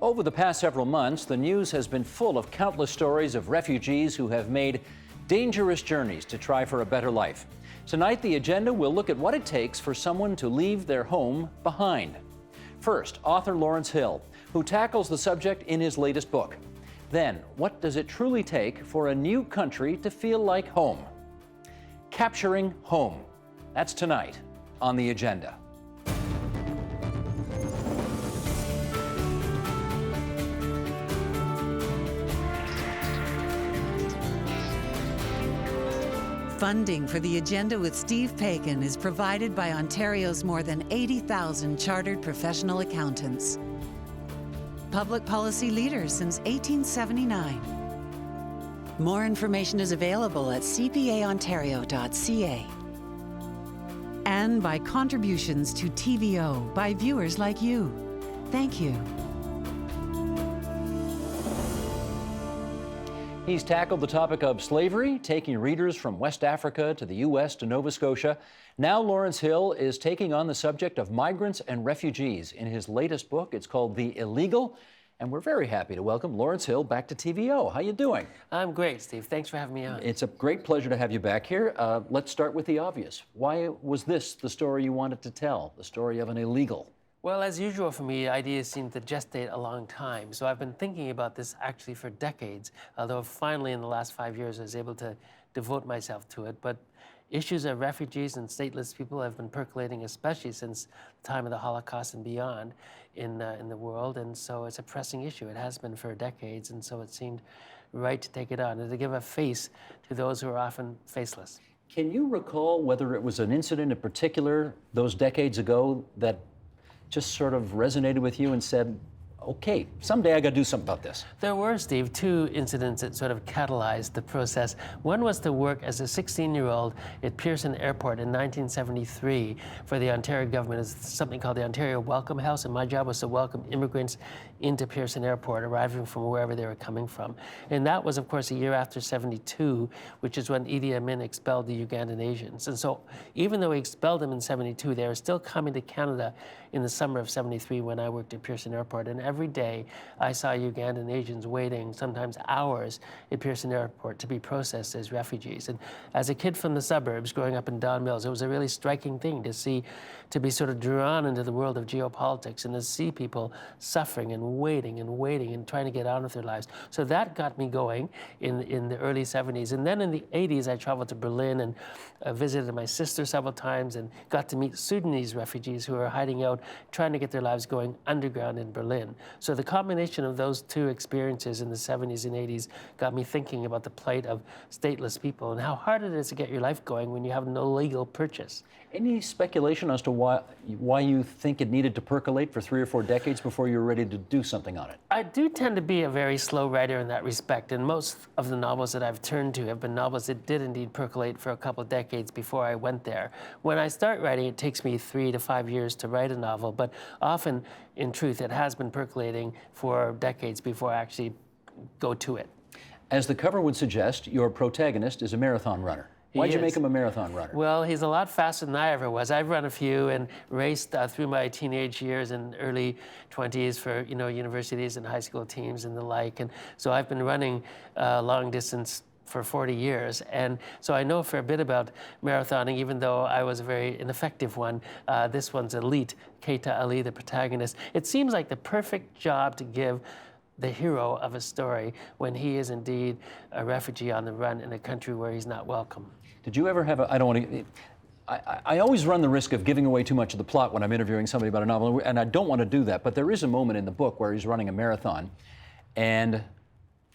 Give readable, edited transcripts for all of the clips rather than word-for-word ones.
Over the past several months, the news has been full of countless stories of refugees who have made dangerous journeys to try for a better life. Tonight, the agenda will look at what it takes for someone to leave their home behind. First, author Lawrence Hill, who tackles the subject in his latest book. Then, what does it truly take for a new country to feel like home? Capturing home. That's tonight on the agenda. Funding for The Agenda with Steve Paikin is provided by Ontario's more than 80,000 chartered professional accountants. Public policy leaders since 1879. More information is available at cpaontario.ca. And by contributions to TVO by viewers like you. Thank you. He's tackled the topic of slavery, taking readers from West Africa to the U.S. to Nova Scotia. Now Lawrence Hill is taking on the subject of migrants and refugees in his latest book. It's called The Illegal, and we're very happy to welcome Lawrence Hill back to TVO. How you doing? I'm great, Steve. Thanks for having me on. It's a great pleasure to have you back here. Let's start with the obvious. Why was this the story you wanted to tell, the story of an illegal? Well, as usual for me, ideas seem to gestate a long time. So I've been thinking about this actually for decades, although finally in the last 5 years I was able to devote myself to it. But issues of refugees and stateless people have been percolating, especially since the time of the Holocaust and beyond in the world. And so it's a pressing issue. It has been for decades. And so it seemed right to take it on and to give a face to those who are often faceless. Can you recall whether it was an incident in particular those decades ago that just sort of resonated with you and said, okay, someday I got to do something about this? There were, Steve, two incidents that sort of catalyzed the process. One was to work as a 16-year-old at Pearson Airport in 1973 for the Ontario government as something called the Ontario Welcome House, and my job was to welcome immigrants into Pearson Airport, arriving from wherever they were coming from. And that was, of course, a year after 72, which is when Idi Amin expelled the Ugandan Asians. And so even though he expelled them in 72, they were still coming to Canada in the summer of 73 when I worked at Pearson Airport. And every day I saw Ugandan Asians waiting, sometimes hours, at Pearson Airport to be processed as refugees. And as a kid from the suburbs growing up in Don Mills, it was a really striking thing to be sort of drawn into the world of geopolitics and to see people suffering and waiting and trying to get on with their lives. So that got me going in the early 70s. And then in the 80s, I traveled to Berlin and visited my sister several times and got to meet Sudanese refugees who are hiding out, trying to get their lives going underground in Berlin. So the combination of those two experiences in the 70s and 80s got me thinking about the plight of stateless people and how hard it is to get your life going when you have no legal purchase. Any speculation as to why you think it needed to percolate for 3 or 4 decades before you were ready to do something on it? I do tend to be a very slow writer in that respect, and most of the novels that I've turned to have been novels that did indeed percolate for a couple of decades before I went there. When I start writing, it takes me 3 to 5 years to write a novel, but often, in truth, it has been percolating for decades before I actually go to it. As the cover would suggest, your protagonist is a marathon runner. Why'd you make him a marathon runner? Well, he's a lot faster than I ever was. I've run a few and raced through my teenage years and early 20s for universities and high school teams and the like. And so I've been running long distance for 40 years. And so I know a fair bit about marathoning, even though I was a very ineffective one. This one's elite, Keita Ali, the protagonist. It seems like the perfect job to give the hero of a story when he is indeed a refugee on the run in a country where he's not welcome. Did you ever have I always run the risk of giving away too much of the plot when I'm interviewing somebody about a novel, and I don't want to do that, but there is a moment in the book where he's running a marathon, and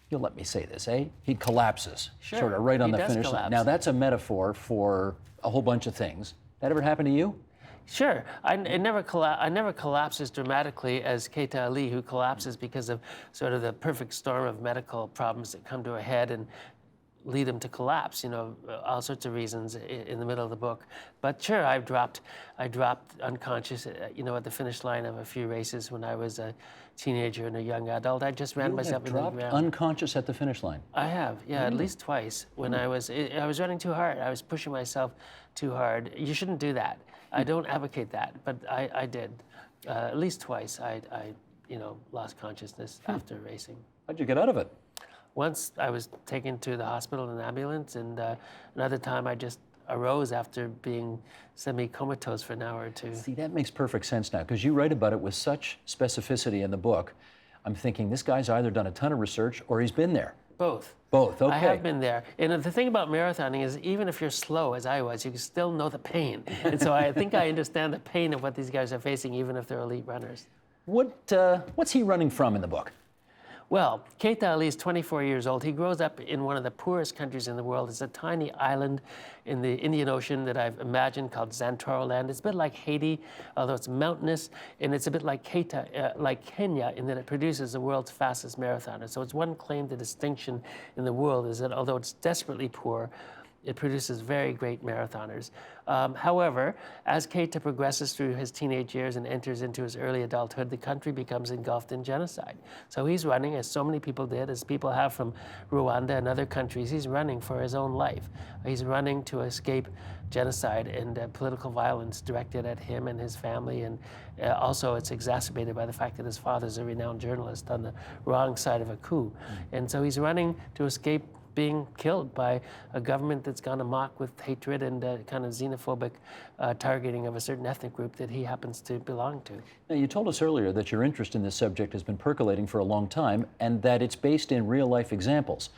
you'll let me say this, he collapses, sure, sort of right on the finish collapse. line. Now, that's a metaphor for a whole bunch of things. That ever happened to you? Sure. I never collapse as dramatically as Keita Ali, who collapses because of sort of the perfect storm of medical problems that come to a head and lead him to collapse, all sorts of reasons in the middle of the book. But sure, I dropped unconscious, at the finish line of a few races when I was a teenager and a young adult. I just ran myself into the ground. Unconscious at the finish line? I have, yeah, at least twice. When I was running too hard. I was pushing myself too hard. You shouldn't do that. I don't advocate that, but I did. At least twice. I lost consciousness after racing. How'd you get out of it? Once I was taken to the hospital in an ambulance, and another time I just arose after being semi-comatose for an hour or two. See, that makes perfect sense now, because you write about it with such specificity in the book. I'm thinking this guy's either done a ton of research or he's been there. Both. Both, okay. I have been there. And the thing about marathoning is even if you're slow, as I was, you can still know the pain. And so I think I understand the pain of what these guys are facing, even if they're elite runners. What's he running from in the book? Well, Keita Ali is 24 years old. He grows up in one of the poorest countries in the world. It's a tiny island in the Indian Ocean that I've imagined called Zantoro Land. It's a bit like Haiti, although it's mountainous, and it's a bit like like Kenya, in that it produces the world's fastest marathoner. So it's one claim to distinction in the world is that although it's desperately poor, it produces very great marathoners. However, as Keita progresses through his teenage years and enters into his early adulthood, the country becomes engulfed in genocide. So he's running, as so many people did, as people have from Rwanda and other countries, he's running for his own life. He's running to escape genocide and political violence directed at him and his family. And also it's exacerbated by the fact that his father's a renowned journalist on the wrong side of a coup. And so he's running to escape being killed by a government that's gone amok with hatred and kind of xenophobic targeting of a certain ethnic group that he happens to belong to. Now, you told us earlier that your interest in this subject has been percolating for a long time and that it's based in real-life examples.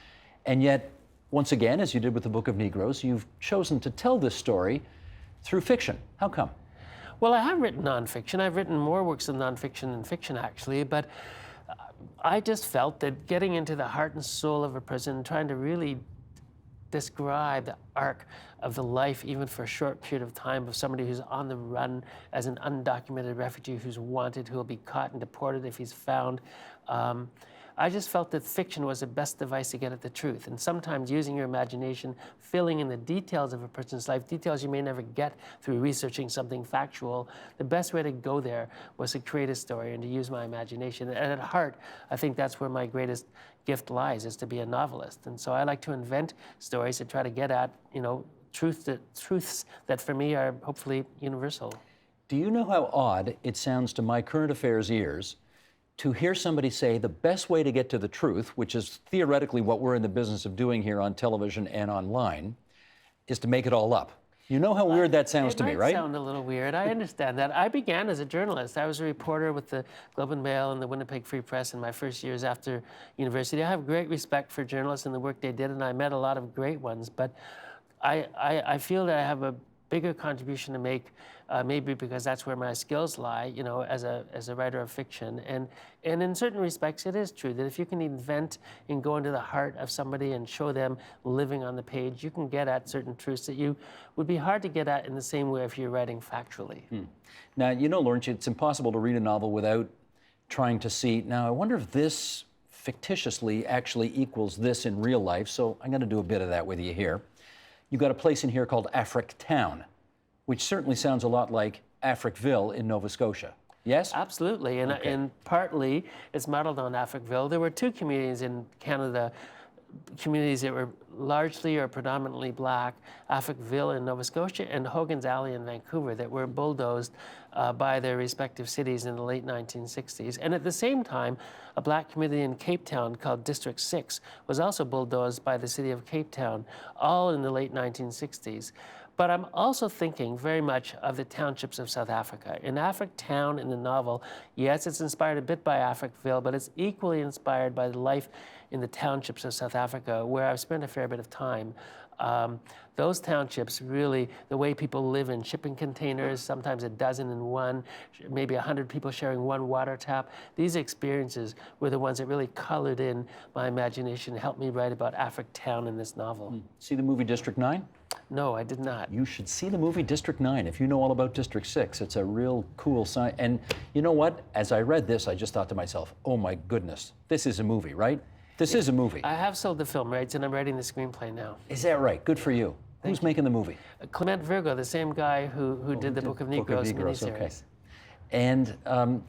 And yet, once again, as you did with the Book of Negroes, you've chosen to tell this story through fiction. How come? Well, I have written nonfiction. I've written more works of nonfiction than fiction, actually, but I just felt that getting into the heart and soul of a person, trying to really describe the arc of the life, even for a short period of time, of somebody who's on the run as an undocumented refugee who's wanted, who will be caught and deported if he's found. I just felt that fiction was the best device to get at the truth. And sometimes using your imagination, filling in the details of a person's life, details you may never get through researching something factual, the best way to go there was to create a story and to use my imagination. And at heart, I think that's where my greatest gift lies, is to be a novelist. And so I like to invent stories to try to get at, truths that for me are hopefully universal. Do you know how odd it sounds to my current affairs ears to hear somebody say the best way to get to the truth, which is theoretically what we're in the business of doing here on television and online, is to make it all up? You know how weird that sounds to me, right? It might sound a little weird. I understand that. I began as a journalist. I was a reporter with the Globe and Mail and the Winnipeg Free Press in my first years after university. I have great respect for journalists and the work they did, and I met a lot of great ones. But I feel that I have a bigger contribution to make, maybe because that's where my skills lie, as a writer of fiction. And in certain respects, it is true that if you can invent and go into the heart of somebody and show them living on the page, you can get at certain truths that you would be hard to get at in the same way if you're writing factually. Now, Lawrence, it's impossible to read a novel without trying to see, now, I wonder if this fictitiously actually equals this in real life, so I'm going to do a bit of that with you here. You've got a place in here called Afric Town, which certainly sounds a lot like Africville in Nova Scotia. Yes? Absolutely, and partly it's modeled on Africville. There were two communities in Canada, communities that were largely or predominantly black, Africville in Nova Scotia and Hogan's Alley in Vancouver, that were bulldozed by their respective cities in the late 1960s. And at the same time, a black community in Cape Town called District 6 was also bulldozed by the city of Cape Town, all in the late 1960s. But I'm also thinking very much of the townships of South Africa. In Afric Town in the novel, yes, it's inspired a bit by Africville, but it's equally inspired by the life in the townships of South Africa, where I've spent a fair bit of time. Those townships, really, the way people live in shipping containers, sometimes a dozen in one, maybe 100 people sharing one water tap. These experiences were the ones that really colored in my imagination, helped me write about Afric Town in this novel. See the movie District 9? No, I did not. You should see the movie District 9 if you know all about District 6. It's a real cool sign. And you know what? As I read this, I just thought to myself, oh my goodness, this is a movie, right? This is a movie. I have sold the film rights, and I'm writing the screenplay now. Is that right? Good for you. Who's making the movie? Clement Virgo, the same guy who did the Book of Negroes miniseries. Okay. And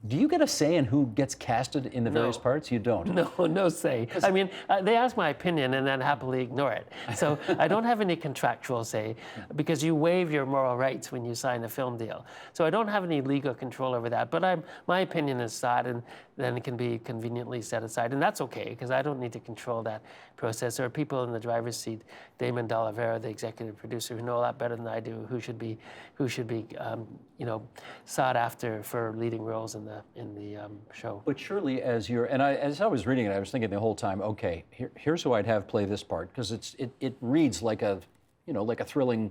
Do you get a say in who gets casted in the various parts? You don't. No, no say. I mean, they ask my opinion and then happily ignore it. So I don't have any contractual say because you waive your moral rights when you sign a film deal. So I don't have any legal control over that. But my opinion is sought and then it can be conveniently set aside. And that's okay because I don't need to control that process. There are people in the driver's seat, Damon D'Oliveira, the executive producer, who know a lot better than I do who should be sought after for leading roles in the show. But surely, as I was reading it, I was thinking the whole time, okay, here's who I'd have play this part because it reads like a thrilling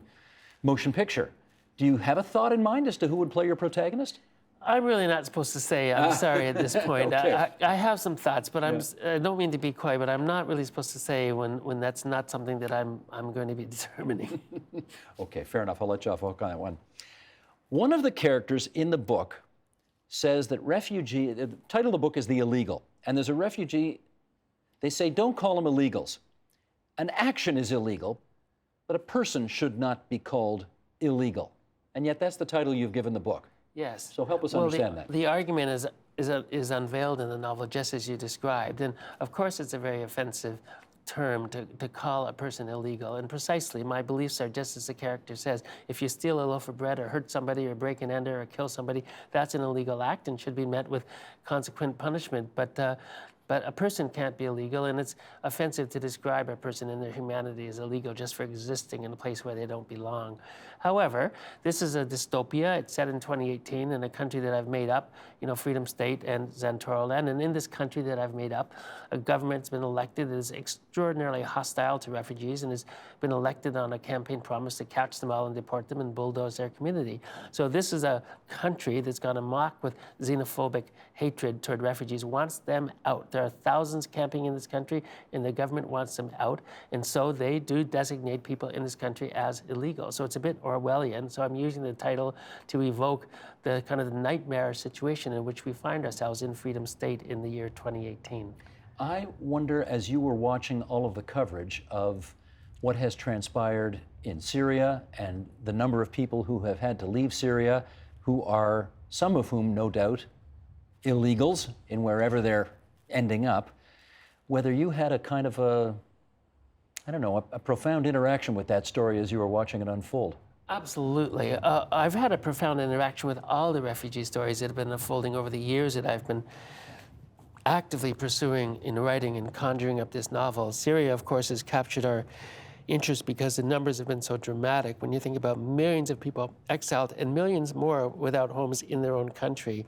motion picture. Do you have a thought in mind as to who would play your protagonist? I'm really not supposed to say. I'm sorry at this point. Okay. I have some thoughts, but I don't mean to be coy, but I'm not really supposed to say when that's not something that I'm going to be determining. Okay, fair enough. I'll let you off hook on that one. One of the characters in the book says that the title of the book is The Illegal, and there's a refugee, they say don't call them illegals. An action is illegal, but a person should not be called illegal. And yet that's the title you've given the book. Yes. So help us understand that. The argument is unveiled in the novel just as you described. And of course it's a very offensive term to call a person illegal. And precisely, my beliefs are just as the character says. If you steal a loaf of bread or hurt somebody or break and enter or kill somebody, that's an illegal act and should be met with consequent punishment. But a person can't be illegal, and it's offensive to describe a person in their humanity as illegal just for existing in a place where they don't belong. However, this is a dystopia. It's set in 2018 in a country that I've made up, Freedom State and Zantoroland. And in this country that I've made up, a government's been elected that is extraordinarily hostile to refugees and has been elected on a campaign promise to catch them all and deport them and bulldoze their community. So this is a country that's gone amok with xenophobic hatred toward refugees, wants them out. There are thousands camping in this country, and the government wants them out. And so they do designate people in this country as illegal. So it's a bit Orwellian. So I'm using the title to evoke the kind of the nightmare situation in which we find ourselves in Freedom State in the year 2018. I wonder, as you were watching all of the coverage of what has transpired in Syria and the number of people who have had to leave Syria, who are, some of whom, no doubt, illegals in wherever they're ending up, whether you had a kind of a profound interaction with that story as you were watching it unfold. Absolutely. I've had a profound interaction with all the refugee stories that have been unfolding over the years that I've been actively pursuing in writing and conjuring up this novel. Syria, of course, has captured our interest because the numbers have been so dramatic. When you think about millions of people exiled and millions more without homes in their own country,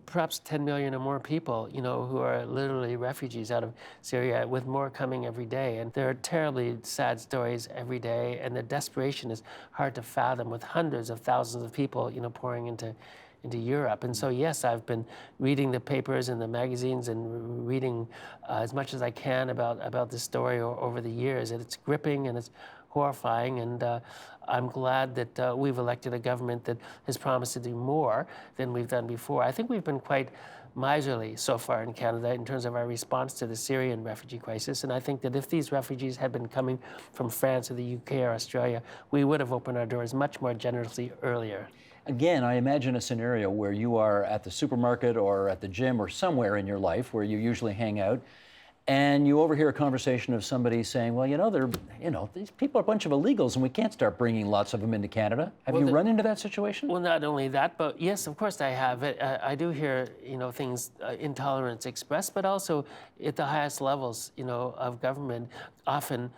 perhaps 10 million or more people, who are literally refugees out of Syria, with more coming every day. And there are terribly sad stories every day, and the desperation is hard to fathom with hundreds of thousands of people, pouring into Europe. And so, yes, I've been reading the papers and the magazines and reading as much as I can about this story over the years. And it's gripping and it's horrifying. And I'm glad that we've elected a government that has promised to do more than we've done before. I think we've been quite miserly so far in Canada in terms of our response to the Syrian refugee crisis. And I think that if these refugees had been coming from France or the UK or Australia, we would have opened our doors much more generously earlier. Again, I imagine a scenario where you are at the supermarket or at the gym or somewhere in your life where you usually hang out, and you overhear a conversation of somebody saying, well, these people are a bunch of illegals and we can't start bringing lots of them into Canada. Have you run into that situation? Well, not only that, but yes, of course I have. I do hear, things, intolerance expressed, but also at the highest levels, of government, often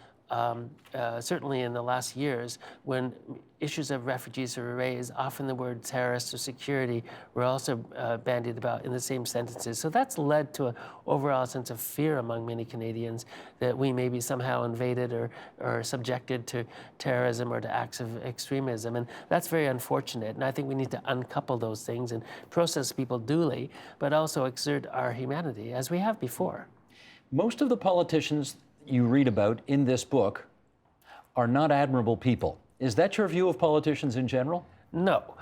certainly in the last years, when issues of refugees are raised, often the word terrorist or security were also bandied about in the same sentences. So that's led to an overall sense of fear among many Canadians that we may be somehow invaded or subjected to terrorism or to acts of extremism. And that's very unfortunate. And I think we need to uncouple those things and process people duly, but also exert our humanity as we have before. Most of the politicians you read about in this book are not admirable people. Is that your view of politicians in general? No.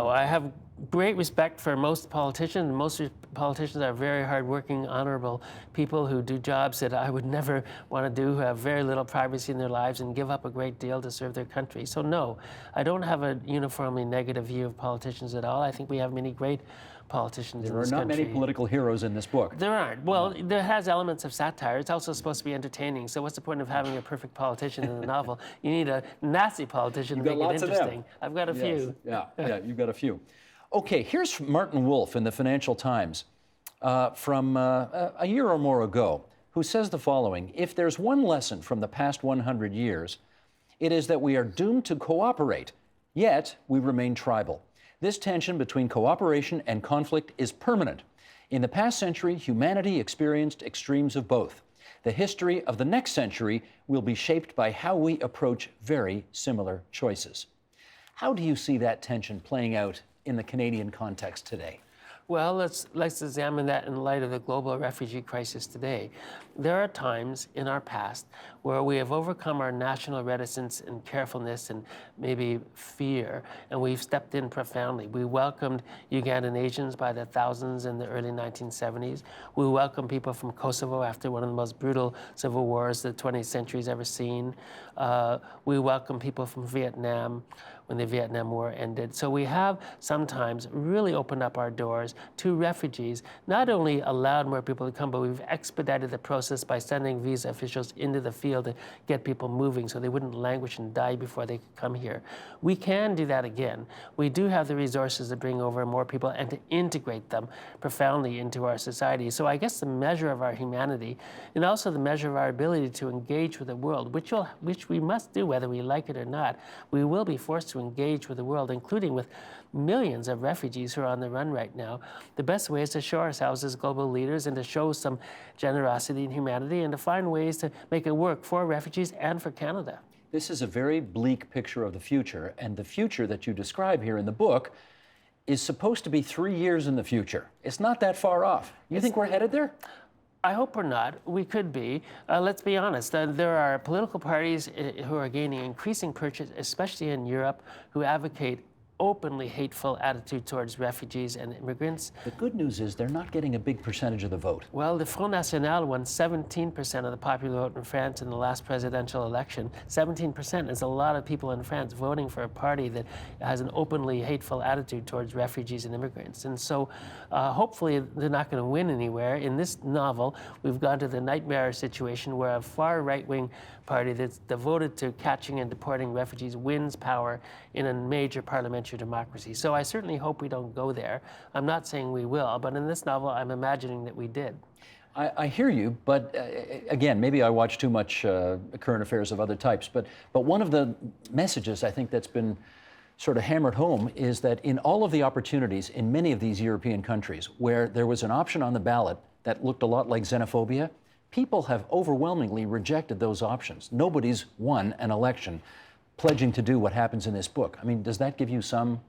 I have great respect for most politicians. Most politicians are very hardworking, honorable people who do jobs that I would never want to do, who have very little privacy in their lives and give up a great deal to serve their country. So no, I don't have a uniformly negative view of politicians at all. I think we have many great politicians in There are this not country. many political heroes in this book. There aren't. Well, there has elements of satire. It's also supposed to be entertaining. So what's the point of having a perfect politician in the novel? You need a nasty politician to You've got make it lots of them. interesting. I've got a few. Yeah, you've got a few. Okay, here's Martin Wolf in the Financial Times from a year or more ago, who says the following: if there's one lesson from the past 100 years, it is that we are doomed to cooperate, yet we remain tribal. This tension between cooperation and conflict is permanent. In the past century, humanity experienced extremes of both. The history of the next century will be shaped by how we approach very similar choices. How do you see that tension playing out in the Canadian context today? Well, let's examine that in light of the global refugee crisis today. There are times in our past where we have overcome our national reticence and carefulness and maybe fear, and we've stepped in profoundly. We welcomed Ugandan Asians by the thousands in the early 1970s. We welcomed people from Kosovo after one of the most brutal civil wars the 20th century's ever seen. We welcomed people from Vietnam when the Vietnam War ended. So we have sometimes really opened up our doors to refugees, not only allowed more people to come, but we've expedited the process by sending visa officials into the field to get people moving so they wouldn't languish and die before they could come here. We can do that again. We do have the resources to bring over more people and to integrate them profoundly into our society. So I guess the measure of our humanity and also the measure of our ability to engage with the world, which we must do whether we like it or not, we will be forced to engage with the world, including with millions of refugees who are on the run right now. The best way is to show ourselves as global leaders and to show some generosity and humanity and to find ways to make it work for refugees and for Canada. This is a very bleak picture of the future, and the future that you describe here in the book is supposed to be 3 years in the future. It's not that far off. You think we're headed there? I hope we're not. We could be. Let's be honest. There are political parties who are gaining increasing purchase, especially in Europe, who advocate openly hateful attitude towards refugees and immigrants. The good news is they're not getting a big percentage of the vote. Well, the Front National won 17% of the popular vote in France in the last presidential election. 17% is a lot of people in France voting for a party that has an openly hateful attitude towards refugees and immigrants. And so hopefully they're not going to win anywhere. In this novel, we've gone to the nightmare situation where a far right-wing party that's devoted to catching and deporting refugees wins power in a major parliamentary democracy. So I certainly hope we don't go there. I'm not saying we will, but in this novel, I'm imagining that we did. I hear you, but again, maybe I watch too much current affairs of other types, but one of the messages I think that's been sort of hammered home is that in all of the opportunities in many of these European countries where there was an option on the ballot that looked a lot like xenophobia, people have overwhelmingly rejected those options. Nobody's won an election pledging to do what happens in this book. I mean, does that give you some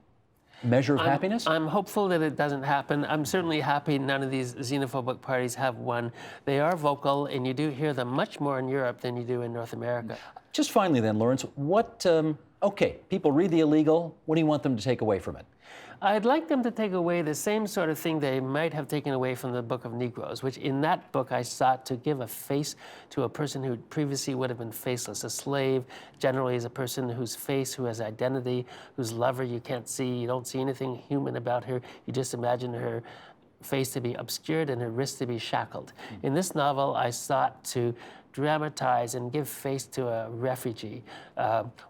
measure of happiness? I'm hopeful that it doesn't happen. I'm certainly happy none of these xenophobic parties have won. They are vocal, and you do hear them much more in Europe than you do in North America. Just finally then, Lawrence, okay, people read The Illegal. What do you want them to take away from it? I'd like them to take away the same sort of thing they might have taken away from the Book of Negroes, which in that book I sought to give a face to a person who previously would have been faceless. A slave generally is a person whose face, who has identity, whose lover you can't see. You don't see anything human about her. You just imagine her face to be obscured and her wrist to be shackled. In this novel, I sought to dramatize and give face to a refugee,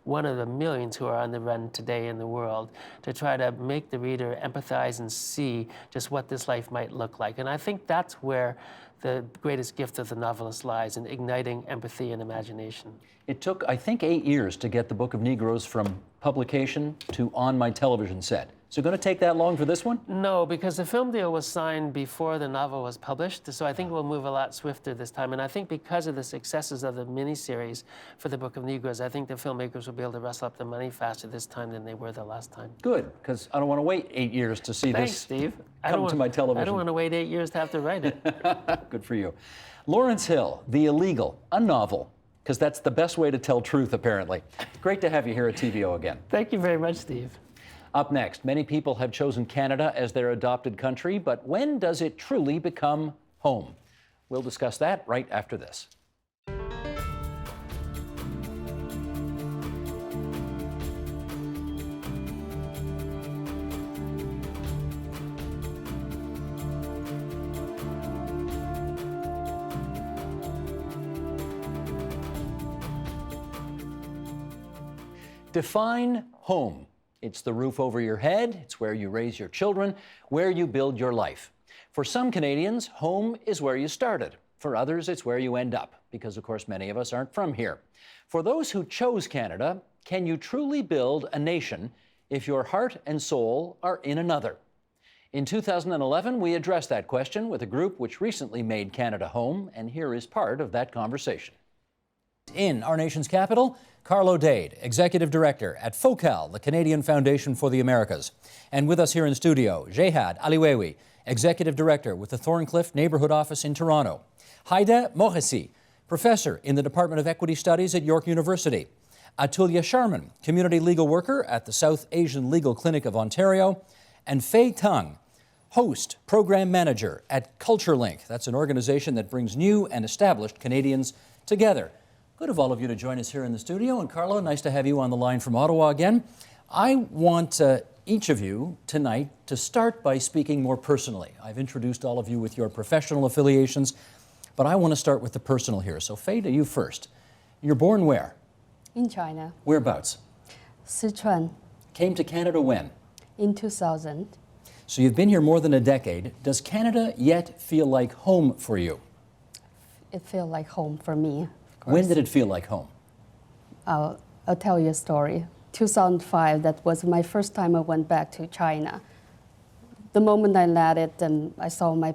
one of the millions who are on the run today in the world, to try to make the reader empathize and see just what this life might look like. And I think that's where the greatest gift of the novelist lies, in igniting empathy and imagination. It took, I think, 8 years to get the Book of Negroes from publication to on my television set. Is it going to take that long for this one? No, because the film deal was signed before the novel was published, so I think we'll move a lot swifter this time. And I think because of the successes of the miniseries for the Book of Negroes, I think the filmmakers will be able to rustle up the money faster this time than they were the last time. Good, because I don't want to wait 8 years to see Thanks, this Steve. come to my television. I don't want to wait 8 years to have to write it. Good for you. Lawrence Hill, The Illegal, a novel, because that's the best way to tell truth, apparently. Great to have you here at TVO again. Thank you very much, Steve. Up next, many people have chosen Canada as their adopted country, but when does it truly become home? We'll discuss that right after this. Define home. It's the roof over your head, it's where you raise your children, where you build your life. For some Canadians, home is where you started. For others, it's where you end up, because of course many of us aren't from here. For those who chose Canada, can you truly build a nation if your heart and soul are in another? In 2011, we addressed that question with a group which recently made Canada home, and here is part of that conversation. In our nation's capital, Carlo Dade, Executive Director at FOCAL, the Canadian Foundation for the Americas. And with us here in studio, Jehad Aliwewi, Executive Director with the Thorncliffe Neighborhood Office in Toronto. Haida Mohesi, Professor in the Department of Equity Studies at York University. Atulya Sharman, Community Legal Worker at the South Asian Legal Clinic of Ontario. And Fei Tang, Host Program Manager at CultureLink. That's an organization that brings new and established Canadians together. Good of all of you to join us here in the studio. And Carlo, nice to have you on the line from Ottawa again. I want each of you tonight to start by speaking more personally. I've introduced all of you with your professional affiliations, but I want to start with the personal here. So Fei, to you first. You're born where? In China. Whereabouts? Sichuan. Came to Canada when? In 2000. So you've been here more than a decade. Does Canada yet feel like home for you? It felt like home for me. When did it feel like home? I'll tell you a story. 2005, that was my first time I went back to China. The moment I landed and I saw my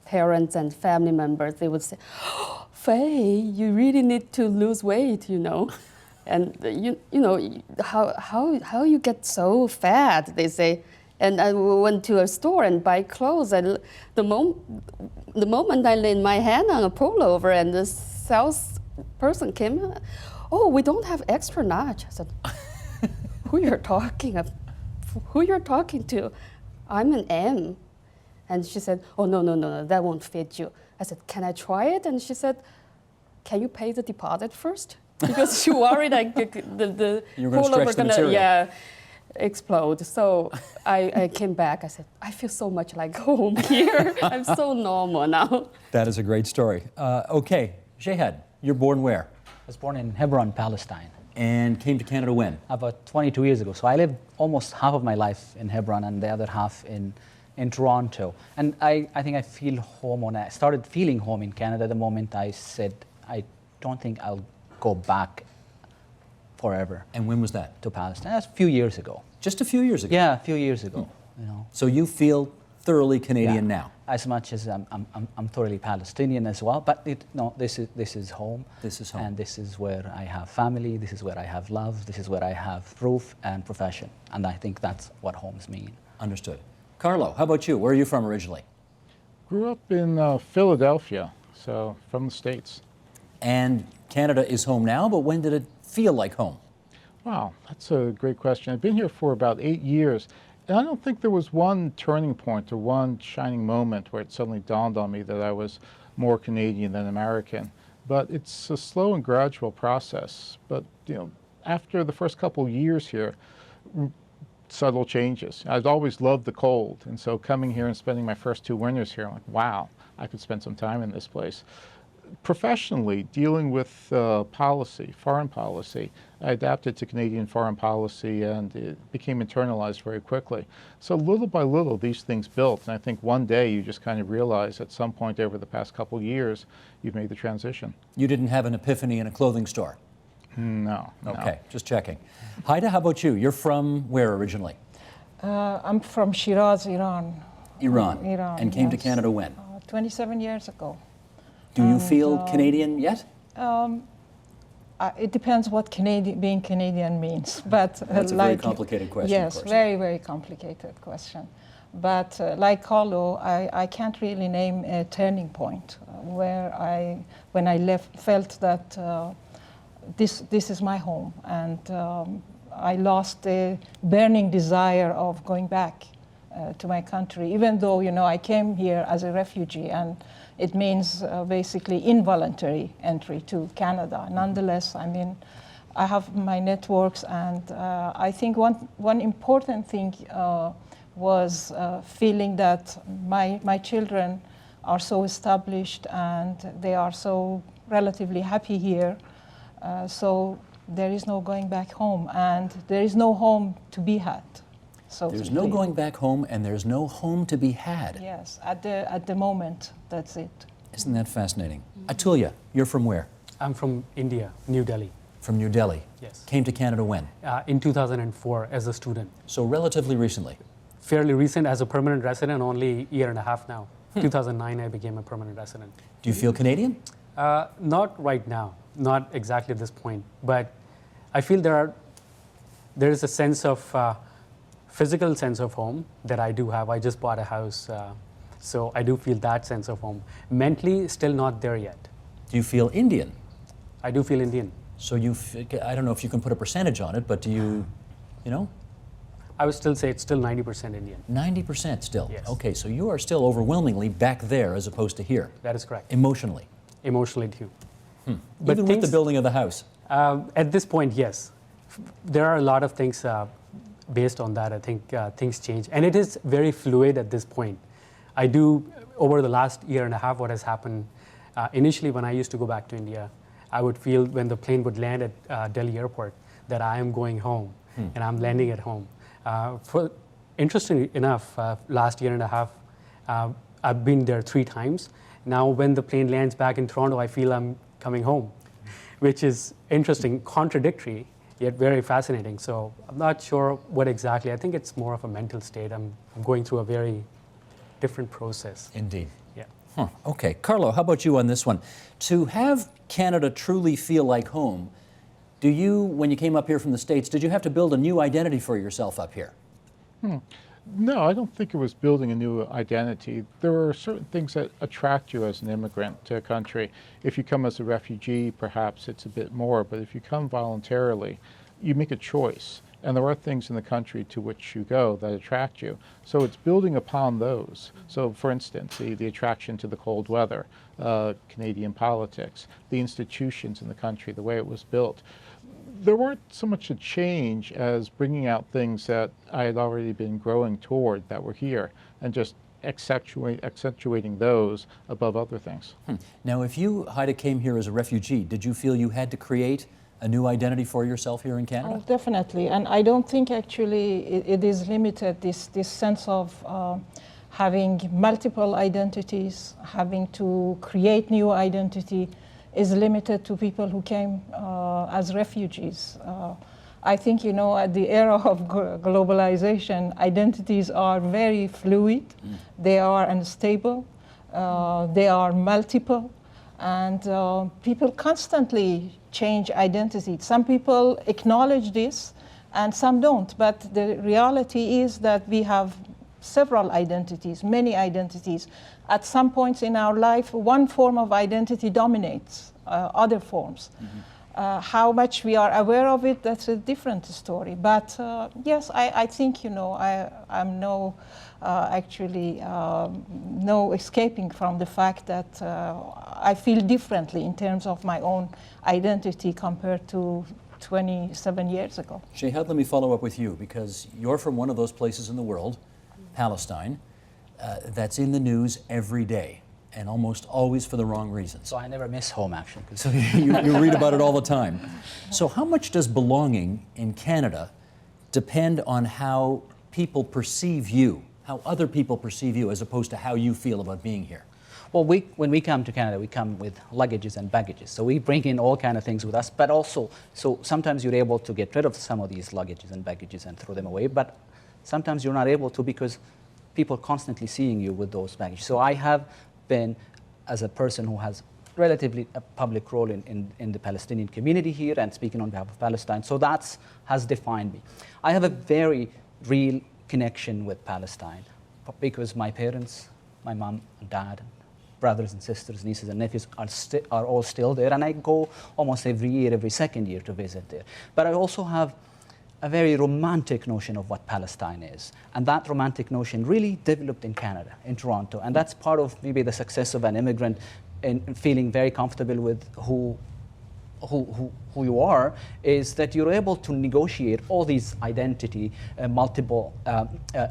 parents and family members, they would say, oh, Fei, you really need to lose weight, you know. And you know, how you get so fat, they say. And I went to a store and buy clothes. And the moment I laid my hand on a pullover and the salesperson came, oh, we don't have extra large. I said, who you're talking to? I'm an M. And she said, oh, no, that won't fit you. I said, can I try it? And she said, can you pay the deposit first? Because she worried like the pullover gonna explode. So I came back. I said, I feel so much like home here. I'm so normal now. That is a great story. Okay, Jehad, you're born where? I was born in Hebron, Palestine. And came to Canada when? About 22 years ago. So I lived almost half of my life in Hebron and the other half in Toronto. And I think I feel home when I started feeling home in Canada the moment I said, I don't think I'll go back forever. And when was that? To Palestine. That's a few years ago. Just a few years ago? Yeah, a few years ago. You know. So you feel thoroughly Canadian now? As much as I'm thoroughly Palestinian as well, but this is home. This is home. And this is where I have family, this is where I have love, this is where I have proof and profession. And I think that's what homes mean. Understood. Carlo, how about you? Where are you from originally? Grew up in Philadelphia, so from the States. And Canada is home now, but when did it feel like home? Wow, that's a great question. I've been here for about 8 years, and I don't think there was one turning point or one shining moment where it suddenly dawned on me that I was more Canadian than American. But it's a slow and gradual process. But after the first couple of years here, subtle changes. I've always loved the cold, and so coming here and spending my first 2 winters here, I'm like, wow, I could spend some time in this place. Professionally, dealing with policy, foreign policy, I adapted to Canadian foreign policy and it became internalized very quickly. So little by little, these things built. And I think one day you just kind of realize at some point over the past couple of years, you've made the transition. You didn't have an epiphany in a clothing store? No. Okay, just checking. Haida, how about you? You're from where originally? I'm from Shiraz, Iran. Iran. And came to yes. Canada when? 27 years ago. Do you feel Canadian yet? It depends what being Canadian means. But That's a very complicated question, yes, of course. very, very complicated question. But like Carlo, I can't really name a turning point where when I felt that this is my home, and I lost the burning desire of going back to my country, even though I came here as a refugee, and it means basically involuntary entry to Canada. Nonetheless, I mean, I have my networks, and I think one important thing was feeling that my children are so established and they are so relatively happy here. So there is no going back home, and there is no home to be had. So There's no going back home, and there's no home to be had. Yes, at the moment, that's it. Isn't that fascinating? Atulya, you're from where? I'm from India, New Delhi. From New Delhi. Yes. Came to Canada when? In 2004 as a student. So relatively recently. Fairly recent as a permanent resident, only a year and a half now. 2009 I became a permanent resident. Do you feel Canadian? Not right now, not exactly at this point, but I feel there is a sense of, physical sense of home that I do have. I just bought a house, so I do feel that sense of home. Mentally, still not there yet. Do you feel Indian? I do feel Indian. So I don't know if you can put a percentage on it, but do you know? I would still say it's still 90% Indian. 90% still? Yes. Okay, so you are still overwhelmingly back there as opposed to here. That is correct. Emotionally? Emotionally too. But even with the building of the house? At this point, yes. There are a lot of things based on that. I think things change. And it is very fluid at this point. I do, over the last year and a half, what has happened, initially when I used to go back to India, I would feel when the plane would land at Delhi airport that I am going home and I'm landing at home. Interestingly enough, last year and a half, I've been there 3 times. Now when the plane lands back in Toronto, I feel I'm coming home, which is interesting, contradictory, yet very fascinating. So I'm not sure what exactly. I think it's more of a mental state. I'm going through a very different process. Indeed. Yeah. Huh. Okay, Carlo, how about you on this one? To have Canada truly feel like home, do you, when you came up here from the States, did you have to build a new identity for yourself up here? No, I don't think it was building a new identity. There are certain things that attract you as an immigrant to a country. If you come as a refugee, perhaps it's a bit more, but if you come voluntarily, you make a choice. And there are things in the country to which you go that attract you. So it's building upon those. So for instance, the attraction to the cold weather, Canadian politics, the institutions in the country, the way it was built. There weren't so much a change as bringing out things that I had already been growing toward that were here and just accentuating those above other things. Now, if you, Haida, came here as a refugee, did you feel you had to create a new identity for yourself here in Canada? Oh, definitely, and I don't think actually it is limited, this sense of having multiple identities, having to create new identity is limited to people who came as refugees. I think, at the era of globalization, identities are very fluid, they are unstable, they are multiple, and people constantly change identity. Some people acknowledge this and some don't, but the reality is that we have several identities, many identities. At some points in our life, one form of identity dominates other forms. How much we are aware of it, that's a different story. But yes, I think, I'm no escaping from the fact that I feel differently in terms of my own identity compared to 27 years ago. Shehad, let me follow up with you, because you're from one of those places in the world, Palestine, that's in the news every day, and almost always for the wrong reasons. So I never miss home, actually. So you read about it all the time. So how much does belonging in Canada depend on how people perceive you, how other people perceive you, as opposed to how you feel about being here? Well, when we come to Canada, we come with luggages and baggages. So we bring in all kind of things with us, but also, so sometimes you're able to get rid of some of these luggages and baggages and throw them away, but sometimes you're not able to because people are constantly seeing you with those baggage. So I have been, as a person who has relatively a public role in the Palestinian community here and speaking on behalf of Palestine, so that has defined me. I have a very real connection with Palestine because my parents, my mom and dad, brothers and sisters, nieces and nephews are all still there, and I go almost every year, every second year to visit there. But I also have a very romantic notion of what Palestine is. And that romantic notion really developed in Canada, in Toronto. And that's part of maybe the success of an immigrant in feeling very comfortable with who you are, is that you're able to negotiate all these identity, multiple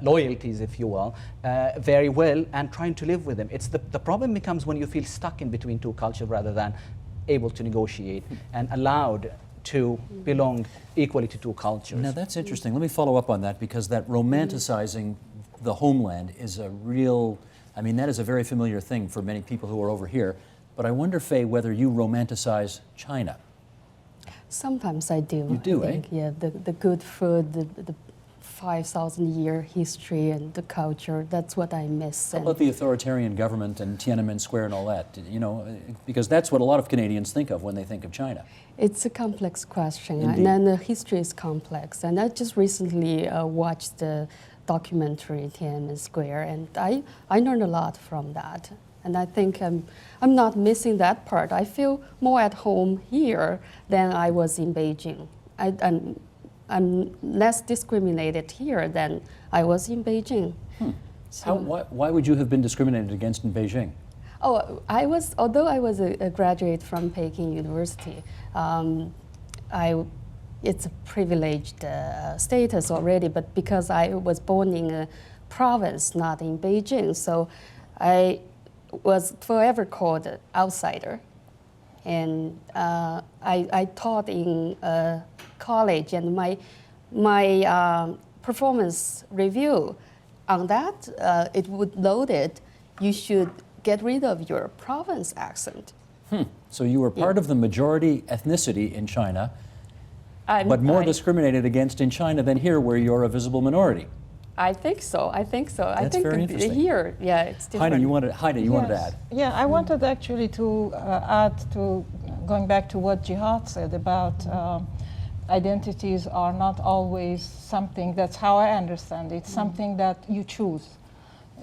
loyalties, if you will, very well, and trying to live with them. It's the problem becomes when you feel stuck in between two cultures rather than able to negotiate and allowed to belong equally to two cultures. Now that's interesting. Let me follow up on that, because that romanticizing the homeland is a real, I mean, that is a very familiar thing for many people who are over here. But I wonder, Faye, whether you romanticize China. Sometimes I do. You do, I think, Yeah, the good food, the 5,000-year history and the culture, that's what I miss. How about the authoritarian government and Tiananmen Square and all that? You know, because that's what a lot of Canadians think of when they think of China. It's a complex question, Indeed. and then the history is complex. And I just recently watched the documentary Tiananmen Square, and I learned a lot from that. And I think I'm not missing that part. I feel more at home here than I was in Beijing. I'm less discriminated here than I was in Beijing. So, Why would you have been discriminated against in Beijing? although I was a graduate from Peking University, it's a privileged status already, but because I was born in a province, not in Beijing, so I was forever called an outsider. And I taught in college, and my performance review on that, it would load it, you should get rid of your province accent. So you were part of the majority ethnicity in China, but more I discriminated against in China than here, where you're a visible minority. I think so. I think That's very interesting. Here, yeah, it's different. Heidi, you wanted to add? Yeah, I wanted actually to add to, going back to what Jihad said about identities are not always something, that's how I understand it, something that you choose.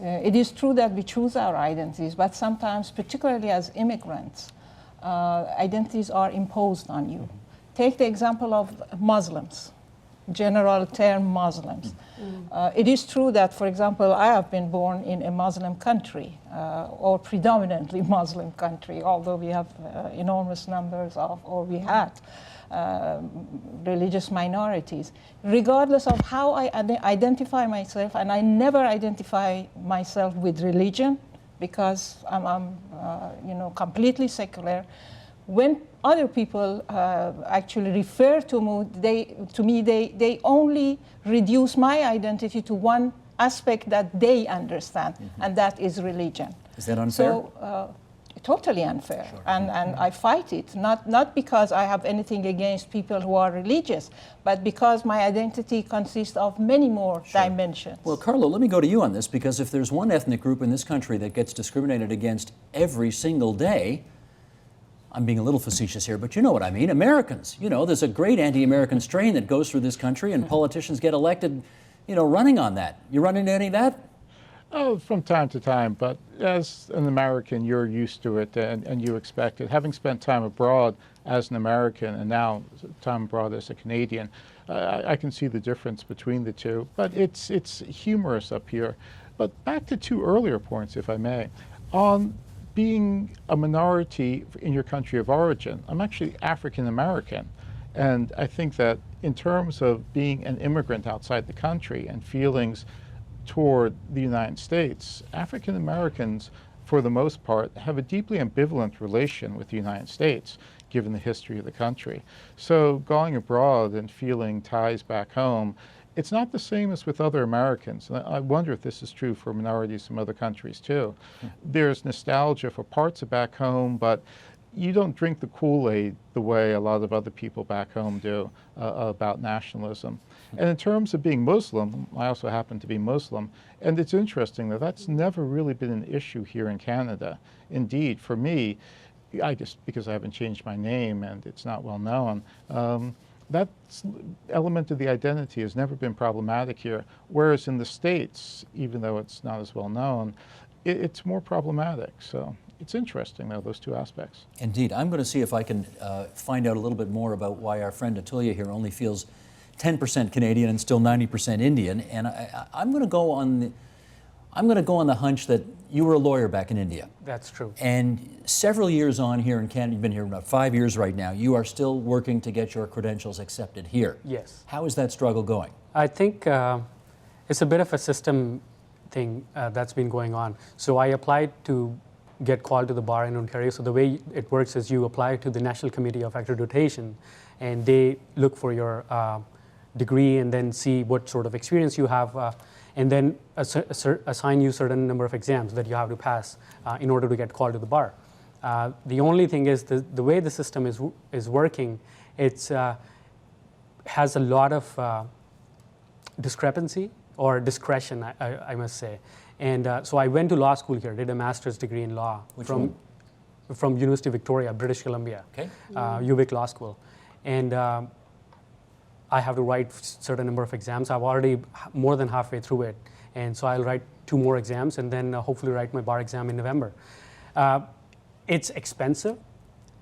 It is true that we choose our identities, but sometimes, particularly as immigrants, identities are imposed on you. Take the example of Muslims, general term Muslims. It is true that, for example, I have been born in a Muslim country, or predominantly Muslim country, although we have enormous numbers of, or we had, religious minorities. Regardless of how I identify myself, and I never identify myself with religion because I'm completely secular. When other people actually refer to me, they only reduce my identity to one aspect that they understand, and that is religion. Is that unfair? So, totally unfair, sure. and I fight it, not because I have anything against people who are religious, but because my identity consists of many more dimensions. Well, Carlo, let me go to you on this, because if there's one ethnic group in this country that gets discriminated against every single day, I'm being a little facetious here, but you know what I mean, Americans. You know, there's a great anti-American strain that goes through this country, and politicians get elected, running on that. You run into any of that? Oh, from time to time, but as an American, you're used to it and you expect it. Having spent time abroad as an American and now time abroad as a Canadian, I can see the difference between the two. But it's humorous up here. But back to two earlier points, if I may. On being a minority in your country of origin, I'm actually African American. And I think that in terms of being an immigrant outside the country and feelings toward the United States, African Americans, for the most part, have a deeply ambivalent relation with the United States, given the history of the country. So going abroad and feeling ties back home, it's not the same as with other Americans. And I wonder if this is true for minorities from other countries too. There's nostalgia for parts of back home, but you don't drink the Kool-Aid the way a lot of other people back home do about nationalism. And in terms of being Muslim, I also happen to be Muslim, and it's interesting that that's never really been an issue here in Canada. Indeed, for me, because I haven't changed my name and it's not well known, that element of the identity has never been problematic here, whereas in the States, even though it's not as well known, it's more problematic. So it's interesting, though, those two aspects. Indeed. I'm going to see if I can find out a little bit more about why our friend Atulya here only feels 10% Canadian and still 90% Indian. And I'm going to go on the hunch that you were a lawyer back in India. That's true. And several years on here in Canada, you've been here about 5 years right now, you are still working to get your credentials accepted here. Yes. How is that struggle going? I think it's a bit of a system thing that's been going on. So I applied to get called to the bar in Ontario. So the way it works is you apply to the National Committee of Accreditation, and they look for your degree and then see what sort of experience you have, and then assign you certain number of exams that you have to pass in order to get called to the bar. The only thing is the way the system is working, it's has a lot of discrepancy or discretion, I must say. And so I went to law school here, did a master's degree in law from University of Victoria, British Columbia, UVic Law School. And I have to write certain number of exams. I'm already more than halfway through it. And so I'll write 2 more exams and then hopefully write my bar exam in November. It's expensive,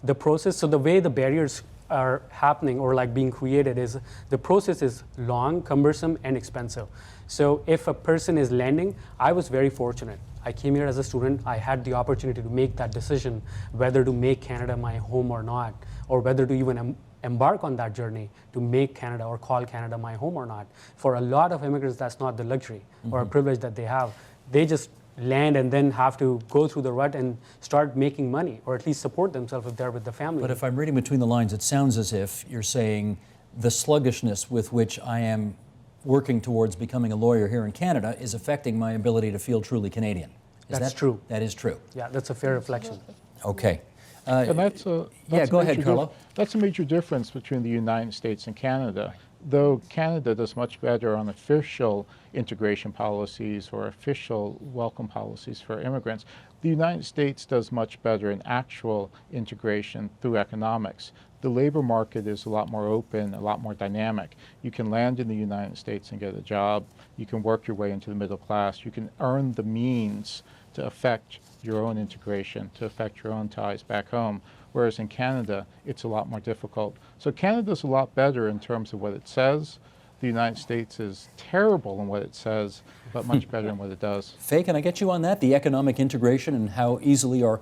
the process. So the way the barriers are happening or like being created is the process is long, cumbersome, and expensive. So if a person is landing, I was very fortunate. I came here as a student. I had the opportunity to make that decision whether to make Canada my home or not, or whether to even embark on that journey to make Canada or call Canada my home or not. For a lot of immigrants, that's not the luxury or a privilege that they have. They just land and then have to go through the rut and start making money, or at least support themselves if they're with the family. But if I'm reading between the lines, it sounds as if you're saying the sluggishness with which I am working towards becoming a lawyer here in Canada is affecting my ability to feel truly Canadian. That's true. That is true. Yeah, that's a fair reflection. Okay. And that's go a ahead, Carlo. That's a major difference between the United States and Canada. Though Canada does much better on official integration policies or official welcome policies for immigrants, the United States does much better in actual integration through economics. The labor market is a lot more open, a lot more dynamic. You can land in the United States and get a job. You can work your way into the middle class. You can earn the means to affect your own integration, to affect your own ties back home. Whereas in Canada, it's a lot more difficult. So Canada's a lot better in terms of what it says. The United States is terrible in what it says, but much better in what it does. Faye, can I get you on that? The economic integration and how easily or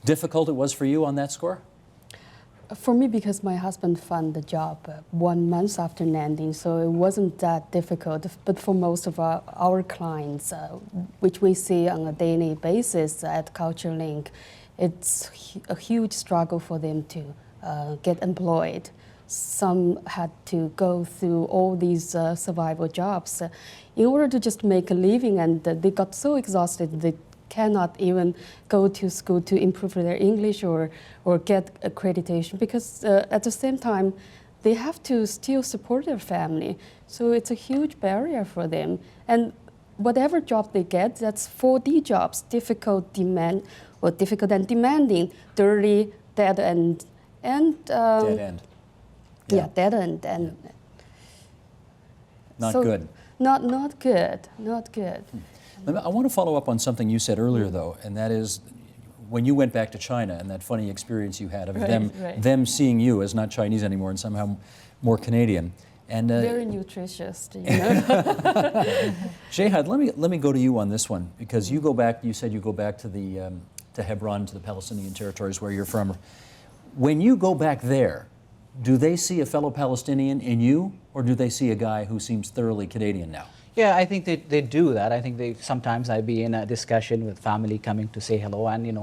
difficult it was for you on that score? For me, because my husband found the job 1 month after landing, so it wasn't that difficult. But for most of our clients, which we see on a daily basis at CultureLink, it's a huge struggle for them to get employed. Some had to go through all these survival jobs in order to just make a living, and they got so exhausted they cannot even go to school to improve their English or get accreditation, because at the same time they have to still support their family. So it's a huge barrier for them. And whatever job they get, that's 4D jobs, difficult and demanding, dirty, dead end. Dead end. Yeah, dead end. And Not so good. Not good. I want to follow up on something you said earlier, though, and that is when you went back to China and that funny experience you had of them seeing you as not Chinese anymore and somehow more Canadian. And very nutritious, you know. Jihad, let me go to you on this one, because you go back. You said you go back to the to Hebron, to the Palestinian territories where you're from. When you go back there, do they see a fellow Palestinian in you, or do they see a guy who seems thoroughly Canadian now? Yeah, I think they do that. I think sometimes I be in a discussion with family coming to say hello, and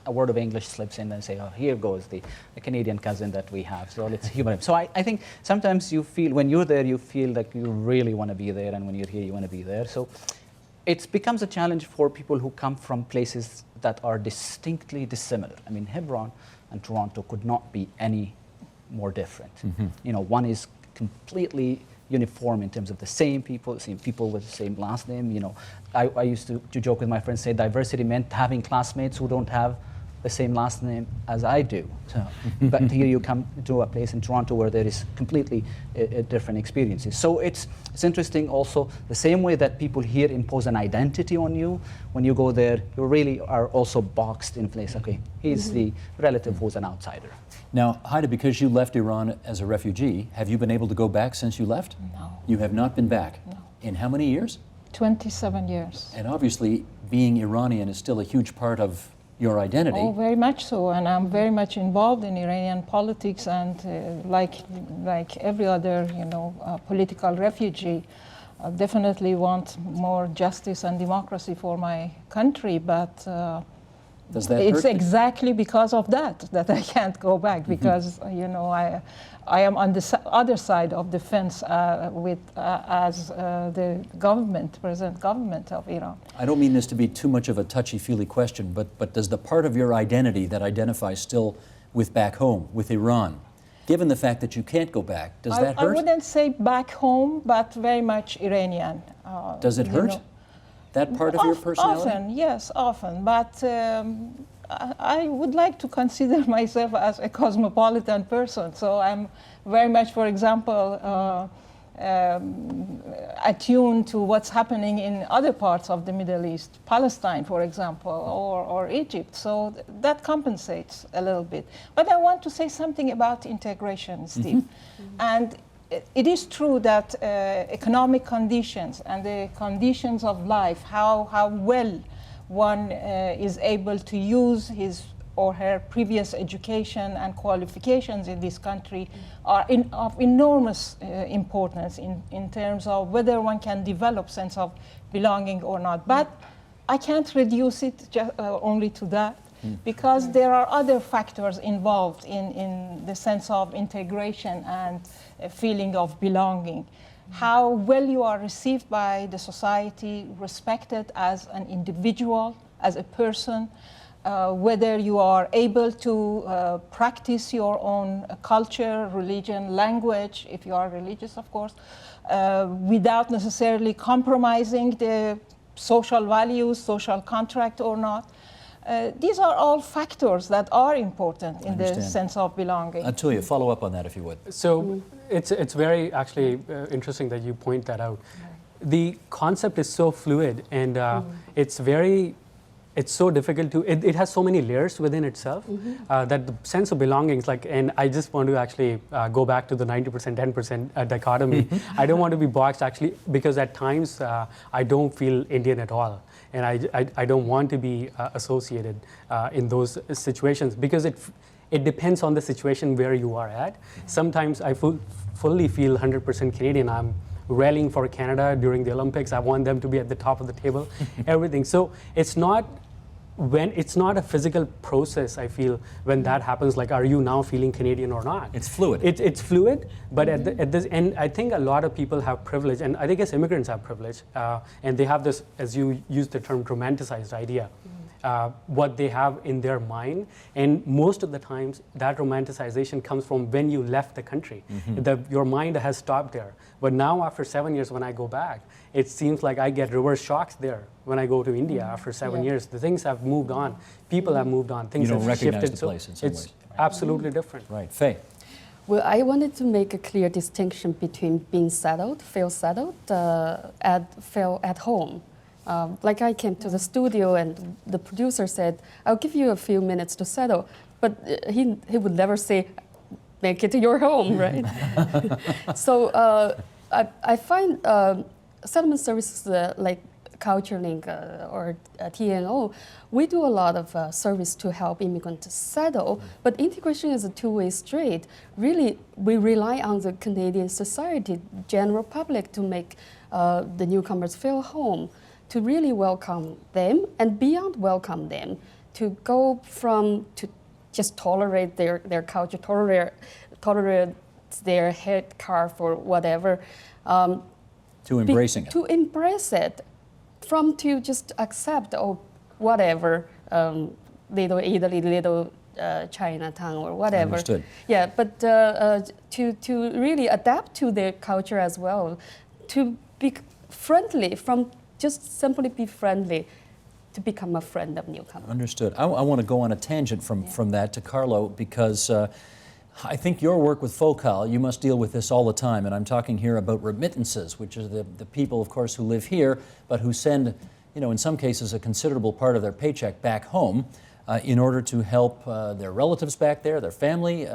a word of English slips in and say, oh, here goes the Canadian cousin that we have. So let's humor him. So I think sometimes you feel, when you're there, you feel like you really want to be there, and when you're here, you want to be there. So it becomes a challenge for people who come from places that are distinctly dissimilar. I mean, Hebron and Toronto could not be any more different. Mm-hmm. One is completely uniform in terms of the same people with the same last name. I used to joke with my friends, say diversity meant having classmates who don't have the same last name as I do. So, but here you come to a place in Toronto where there is completely different experiences. So it's interesting also, the same way that people here impose an identity on you, when you go there, you really are also boxed in place. Okay, he's the relative who's an outsider. Now, Haida, because you left Iran as a refugee, have you been able to go back since you left? No. You have not been back? No. In how many years? 27 years. And obviously, being Iranian is still a huge part of your identity. Oh, very much so, and I'm very much involved in Iranian politics, and like every other, political refugee, I definitely want more justice and democracy for my country, but Does that It's hurt? exactly because of that I can't go back, because you know I am on the other side of the fence as the present government of Iran. I don't mean this to be too much of a touchy-feely question, but does the part of your identity that identifies still with back home, with Iran, given the fact that you can't go back, does that hurt? I wouldn't say back home, but very much Iranian. Does it hurt? That part of your personality? Often, yes, often. But I would like to consider myself as a cosmopolitan person. So I'm very much, for example, attuned to what's happening in other parts of the Middle East, Palestine, for example, or Egypt. So that compensates a little bit. But I want to say something about integration, Steve. And it is true that economic conditions and the conditions of life, how well one is able to use his or her previous education and qualifications in this country are of enormous importance in terms of whether one can develop sense of belonging or not. But I can't reduce it only to that, because there are other factors involved in the sense of integration and a feeling of belonging. How well you are received by the society, respected as an individual, as a person, whether you are able to practice your own culture, religion, language, if you are religious, of course, without necessarily compromising the social values, social contract or not. These are all factors that are important in the sense of belonging. Atulya, follow up on that if you would. So it's very actually interesting that you point that out. The concept is so fluid, and it's so difficult to, it has so many layers within itself that the sense of belonging is like, and I just want to actually go back to the 90%, 10% dichotomy. I don't want to be boxed actually, because at times I don't feel Indian at all. And I don't want to be associated in those situations, because it depends on the situation where you are at. Sometimes I fully feel 100% Canadian. I'm rallying for Canada during the Olympics. I want them to be at the top of the table, everything. So it's not a physical process, I feel, when that happens, like, are you now feeling Canadian or not? It's fluid. It's fluid, but at this end, I think a lot of people have privilege, and I think as immigrants have privilege, and they have this, as you use the term, romanticized idea, what they have in their mind, and most of the times that romanticization comes from when you left the country. Your mind has stopped there. But now after 7 years, when I go back, it seems like I get reverse shocks there when I go to India after 7 years. The things have moved on. People have moved on. Things You don't have recognize shifted. the place in some It's ways. absolutely different. Right. Faye. Well, I wanted to make a clear distinction between being settled, feel settled, feel at home. Like I came to the studio and the producer said, I'll give you a few minutes to settle. But he would never say, make it your home, right? So I find settlement services like CultureLink or TNO, we do a lot of service to help immigrants settle, but integration is a two-way street. Really, we rely on the Canadian society, general public, to make the newcomers feel home, to really welcome them, and beyond welcome them, to go from to just tolerate their culture, tolerate their head carve or whatever. To embracing it. To embrace it, from to just accept whatever, little Italy, little Chinatown or whatever. Understood. Yeah, but to really adapt to their culture as well, to be friendly, from just simply be friendly, to become a friend of newcomers. Understood. I want to go on a tangent from that to Carlo, because I think your work with FOCAL, you must deal with this all the time, and I'm talking here about remittances, which are the people, of course, who live here, but who send, in some cases, a considerable part of their paycheck back home in order to help their relatives back there, their family.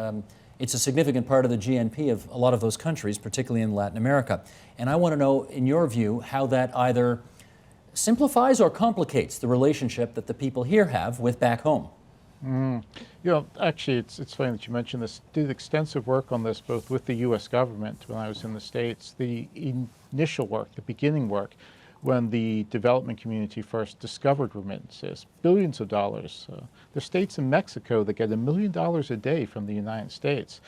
It's a significant part of the GNP of a lot of those countries, particularly in Latin America. And I want to know, in your view, how that either simplifies or complicates the relationship that the people here have with back home. Actually, it's funny that you mentioned this. Did extensive work on this, both with the U.S. government when I was in the States. The initial work, the beginning work, when the development community first discovered remittances, billions of dollars. There's states in Mexico that get $1 million a day from the United States.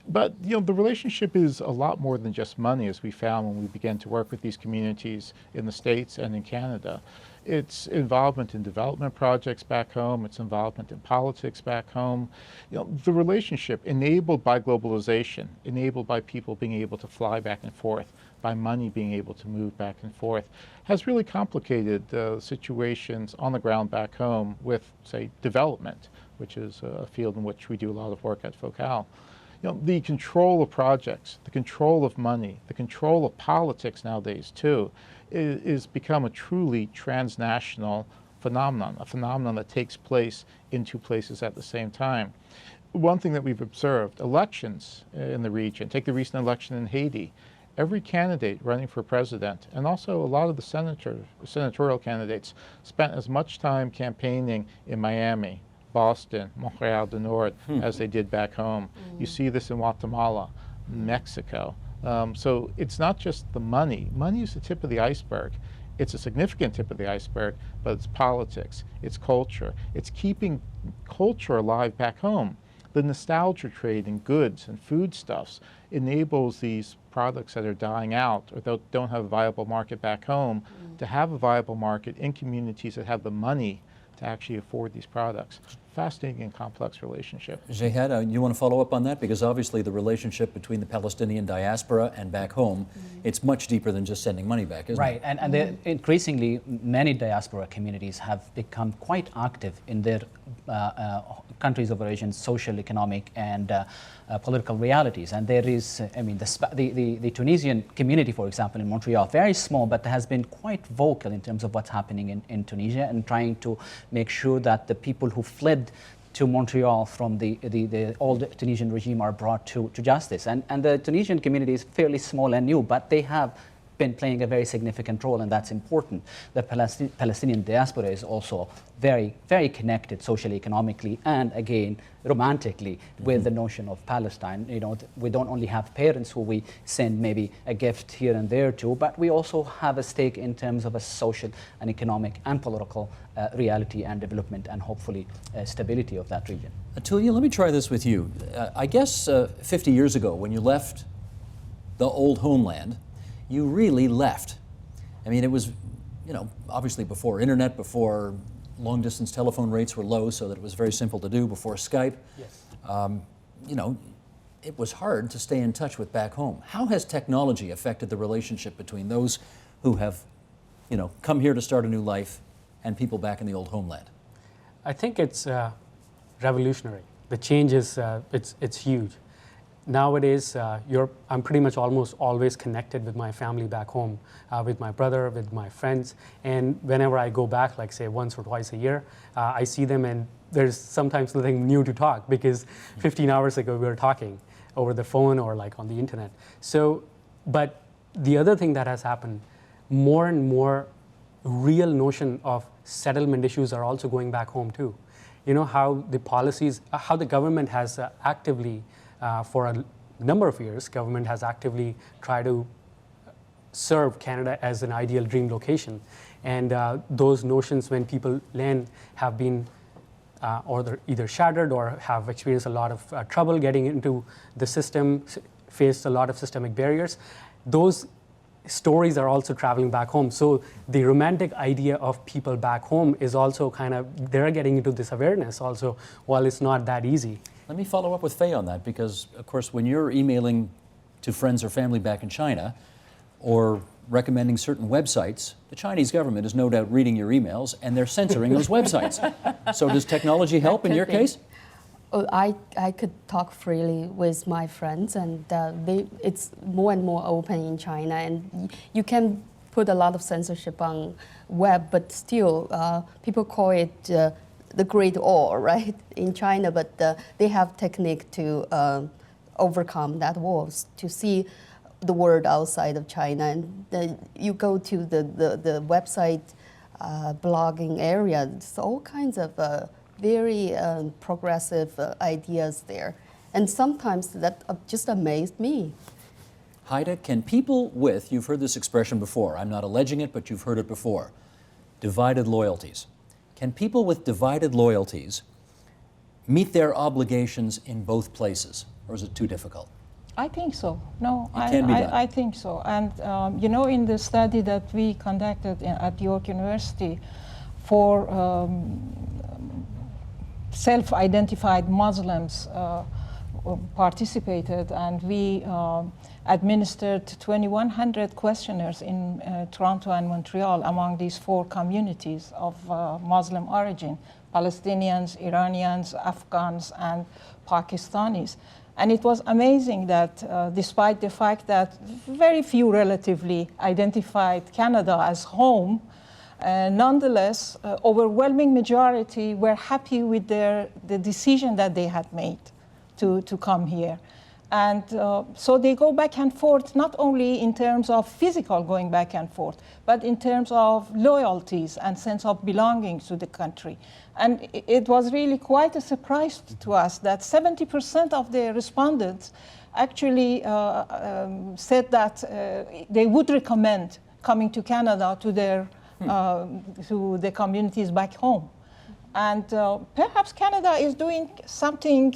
But the relationship is a lot more than just money, as we found when we began to work with these communities in the States and in Canada. It's involvement in development projects back home. It's involvement in politics back home. The relationship enabled by globalization, enabled by people being able to fly back and forth, by money being able to move back and forth, has really complicated situations on the ground back home with, say, development, which is a field in which we do a lot of work at FOCAL. The control of projects, the control of money, the control of politics nowadays too, is become a truly transnational phenomenon, a phenomenon that takes place in two places at the same time. One thing that we've observed, elections in the region, take the recent election in Haiti, every candidate running for president, and also a lot of the senatorial candidates, spent as much time campaigning in Miami, Boston, Montreal du Nord, as they did back home. You see this in Guatemala, Mexico. So it's not just the money. Money is the tip of the iceberg. It's a significant tip of the iceberg, but it's politics, it's culture. It's keeping culture alive back home. The nostalgia trade in goods and foodstuffs enables these products that are dying out or that don't have a viable market back home to have a viable market in communities that have the money to actually afford these products. Fascinating and complex relationship. Jehad, you want to follow up on that? Because obviously the relationship between the Palestinian diaspora and back home, it's much deeper than just sending money back, isn't it? Right, and increasingly many diaspora communities have become quite active in their countries of origin, social, economic, and political realities. And there is, the Tunisian community, for example, in Montreal, very small, but has been quite vocal in terms of what's happening in Tunisia and trying to make sure that the people who fled to Montreal from the old Tunisian regime are brought to justice. And the Tunisian community is fairly small and new, but they have been playing a very significant role, and that's important. The Palestinian diaspora is also very, very connected socially, economically, and again, romantically with the notion of Palestine. We don't only have parents who we send maybe a gift here and there to, but we also have a stake in terms of a social and economic and political reality and development and hopefully stability of that region. Atulya, let me try this with you. I guess 50 years ago when you left the old homeland, you really left. I mean, it was, obviously before internet, before long-distance telephone rates were low, so that it was very simple to do, before Skype. Yes. It was hard to stay in touch with back home. How has technology affected the relationship between those who have, come here to start a new life and people back in the old homeland? I think it's revolutionary. The change is, it's huge. Nowadays, I'm pretty much almost always connected with my family back home, with my brother, with my friends. And whenever I go back, like say once or twice a year, I see them and there's sometimes nothing new to talk because 15 hours ago we were talking over the phone or like on the internet. So, but the other thing that has happened, more and more real notion of settlement issues are also going back home too. How the policies, how the government has actively for a number of years, government has actively tried to serve Canada as an ideal dream location. And those notions when people land have been or they're either shattered or have experienced a lot of trouble getting into the system, faced a lot of systemic barriers. Those stories are also traveling back home. So the romantic idea of people back home is also they're getting into this awareness also, while it's not that easy. Let me follow up with Faye on that because, of course, when you're emailing to friends or family back in China or recommending certain websites, the Chinese government is no doubt reading your emails and they're censoring those websites. So does technology help in your case? I could talk freely with my friends, and it's more and more open in China, and you can put a lot of censorship on web, but still people call it the Great Wall, right, in China, but they have technique to overcome that wall, to see the world outside of China. And you go to the website blogging area, there's all kinds of very progressive ideas there. And sometimes that just amazed me. Haida, can people with, you've heard this expression before, I'm not alleging it, but you've heard it before, divided loyalties. Can people with divided loyalties meet their obligations in both places, or is it too difficult? I think so. No, can be done. I think so. And you know, in the study that we conducted at York University for self-identified Muslims participated, and we administered 2,100 questionnaires in Toronto and Montreal among these 4 communities of Muslim origin: Palestinians, Iranians, Afghans, and Pakistanis. And it was amazing that despite the fact that very few relatively identified Canada as home, nonetheless, overwhelming majority were happy with the decision that they had made to come here. And so they go back and forth, not only in terms of physical going back and forth, but in terms of loyalties and sense of belonging to the country. And it was really quite a surprise to us that 70% of the respondents actually said that they would recommend coming to Canada to their to the communities back home. And perhaps Canada is doing something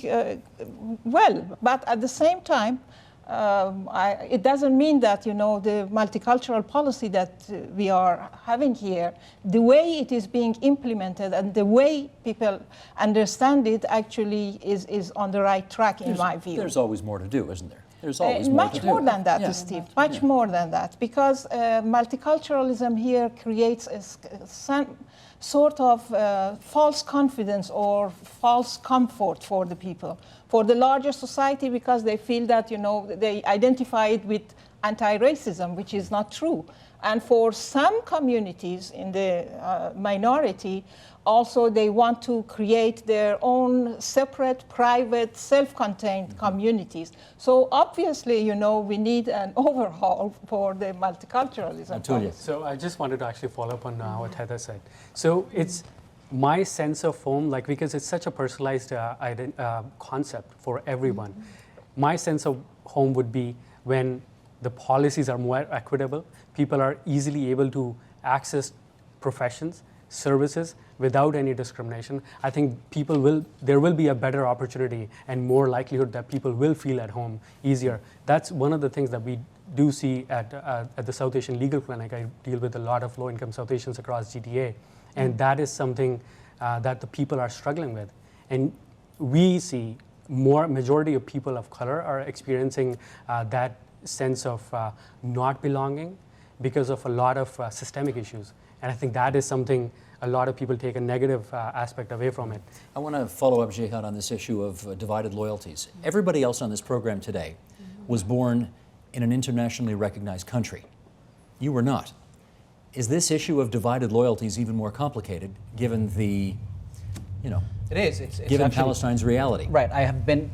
well, but at the same time, it doesn't mean that, you know, the multicultural policy that we are having here, the way it is being implemented and the way people understand it actually is on the right track, in my view. There's always more to do, isn't there? There's always more to do. Much more than that, Steve, much more than that, because multiculturalism here creates some sort of false confidence or false comfort for the people, for the larger society, because they feel that, you know, they identify it with anti-racism, which is not true. And for some communities in the minority, also they want to create their own separate, private, self-contained communities. So obviously, you know, we need an overhaul for the multiculturalism. So I just wanted to actually follow up on what Heather said. So it's my sense of home, like, because it's such a personalized concept for everyone. My sense of home would be when the policies are more equitable, people are easily able to access professions, services without any discrimination. I think there will be a better opportunity and more likelihood that people will feel at home easier. That's one of the things that we do see at the South Asian Legal Clinic. I deal with a lot of low-income South Asians across GTA, and that is something that the people are struggling with. And we see majority of people of color are experiencing that sense of not belonging because of a lot of systemic issues. And I think that is something a lot of people take a negative aspect away from it. I want to follow up, Jihad, on this issue of divided loyalties. Everybody else on this program today was born in an internationally recognized country. You were not. Is this issue of divided loyalties even more complicated given the, you know, It is. It's given actually, Palestine's reality? Right. I have been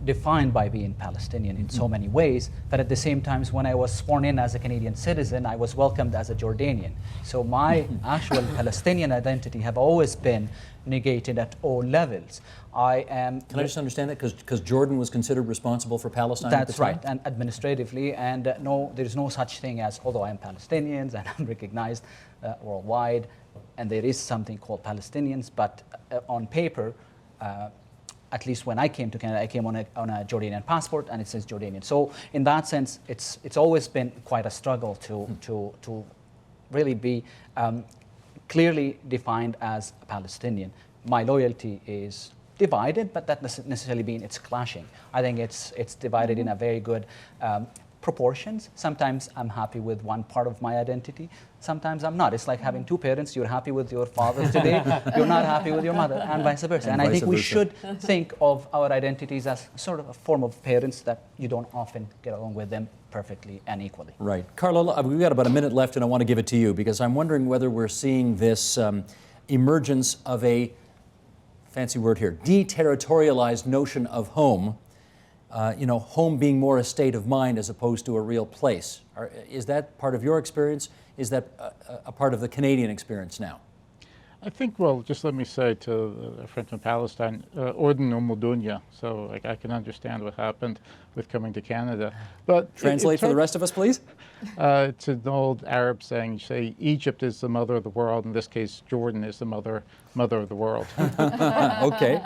defined by being Palestinian in so many ways that at the same time, when I was sworn in as a Canadian citizen, I was welcomed as a Jordanian. So my actual Palestinian identity have always been negated at all levels. Can I just understand that? Because Jordan was considered responsible for Palestine at the That's time? right, and administratively, and no, there is no such thing as, although I am Palestinian and I'm recognized worldwide, and there is something called Palestinians, but on paper, at least when I came to Canada, I came on a Jordanian passport, and it says Jordanian. So in that sense, it's always been quite a struggle to really be clearly defined as a Palestinian. My loyalty is divided, but that doesn't necessarily mean it's clashing. I think it's divided in a very good proportions. Sometimes I'm happy with one part of my identity. Sometimes I'm not. It's like having two parents. You're happy with your father today. You're not happy with your mother, and vice versa. And I think we should think of our identities as sort of a form of parents that you don't often get along with them perfectly and equally. Right. Carla, we've got about a minute left, and I want to give it to you because I'm wondering whether we're seeing this emergence of a, fancy word here, deterritorialized notion of home. Home being more a state of mind as opposed to a real place. Is that part of your experience? Is that a part of the Canadian experience now? I think, well, just let me say to a friend from Palestine, Orden Umudunya, so I can understand what happened with coming to Canada. But Translate for the rest of us, please. It's an old Arab saying, you say, Egypt is the mother of the world. In this case, Jordan is the mother of the world. Okay.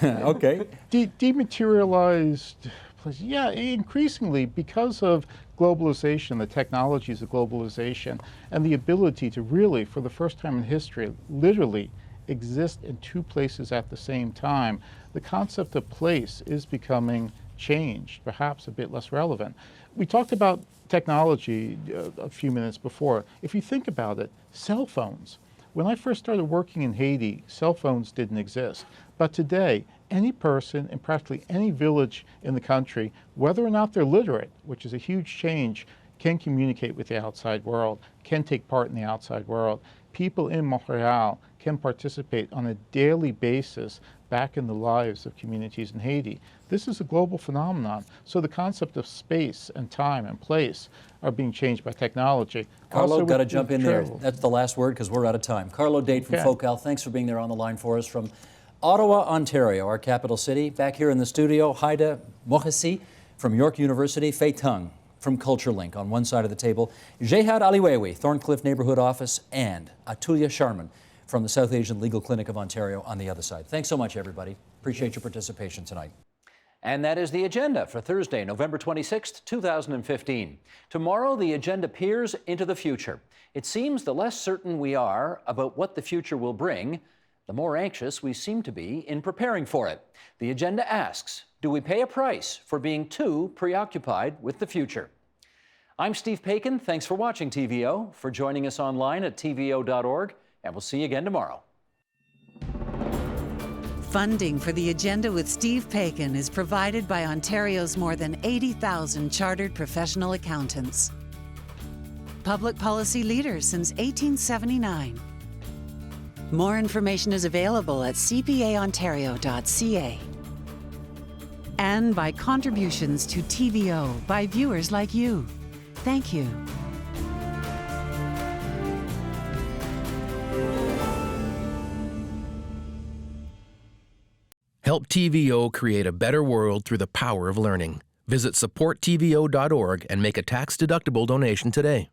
Okay. Dematerialized, yeah, increasingly because of globalization, the technologies of globalization, and the ability to really, for the first time in history, literally exist in two places at the same time, the concept of place is becoming changed, perhaps a bit less relevant. We talked about technology a few minutes before. If you think about it, cell phones. When I first started working in Haiti, cell phones didn't exist. But today, any person in practically any village in the country, whether or not they're literate, which is a huge change, can communicate with the outside world, can take part in the outside world. People in Montreal can participate on a daily basis back in the lives of communities in Haiti. This is a global phenomenon. So the concept of space and time and place are being changed by technology. Carlo, got to with jump in there. travel. That's the last word because we're out of time. Carlo Date from Okay. Focal, thanks for being there on the line for us from Ottawa, Ontario, our capital city. Back here in the studio, Haida Mohesi from York University, Fei Tung from CultureLink on one side of the table, Jehad Aliwewi, Thorncliffe Neighborhood Office, and Atulya Sharman from the South Asian Legal Clinic of Ontario on the other side. Thanks so much, everybody. Appreciate your participation tonight. And that is the agenda for Thursday, November 26th, 2015. Tomorrow, the agenda peers into the future. It seems the less certain we are about what the future will bring, the more anxious we seem to be in preparing for it. The agenda asks, do we pay a price for being too preoccupied with the future? I'm Steve Paikin. Thanks for watching TVO, for joining us online at tvo.org, and we'll see you again tomorrow. Funding for the Agenda with Steve Paikin is provided by Ontario's more than 80,000 chartered professional accountants. Public policy leaders since 1879. More information is available at cpaontario.ca. And by contributions to TVO by viewers like you. Thank you. Help TVO create a better world through the power of learning. Visit supporttvo.org and make a tax-deductible donation today.